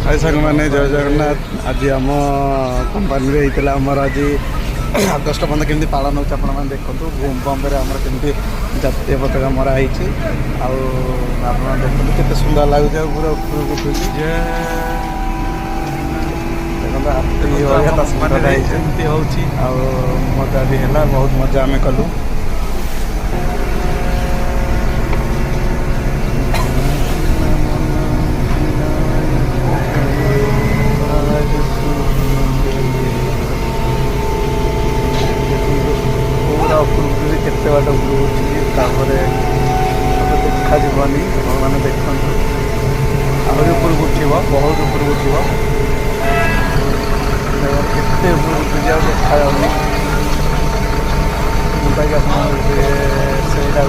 हाय सांग मैंने जय जगन्नाथ। आज आम कंपानी होता आमर आज अगस्ट 15 केमी पालन हो देखो बूम बम्बे आमर केमी जातीय पताका मराही आप देखते केते सुंदर लगुच पूरा उपरକୁ उठुची मजा भी है बहुत मजा आम कलु। केते बाट उपरको देखा जीवनी मैंने देखते आहरी उपरको उठब बहुत उपरको उठब केते उपरको उठुची आ देखा जाऊनी सेटा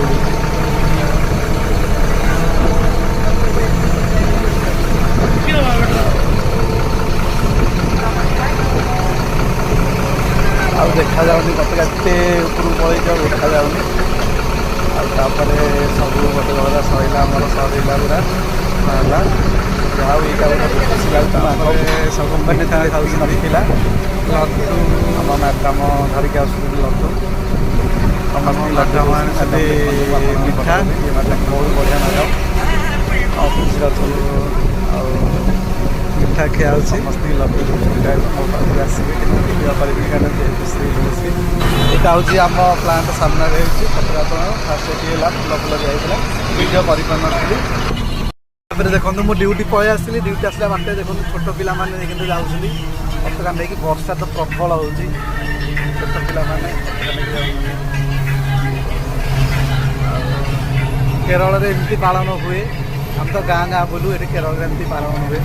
आउ देखा जाऊनी पताका एते उपरको पलि देखा जाऊनी आपर सब गोटे गला सरला आमर सरला पूरा है जाऊ यहाँ खुशी लगता सब कंपानी खाला लड्डू आम मैडम धरिक आस लड्डू मिठा बहुत बढ़िया नाग ऑफिस मिठा खिया समस्त लड्डू आसवे यहाँ हूँ आम प्लांट सामने पत्रका फास्ट ये फुल फुल दिखाई वीडियो कर देखो मुझे ड्यूटी पलि आसली ड्यूटी आसला बाटे देखो छोट पिला जाऊँगी पताका नहीं वर्षा तो प्रबल हो छोट पिला केरल में एमती पालन हुए हम तो गाँ गाँ बुलू ये केरल में एमती पालन हुए।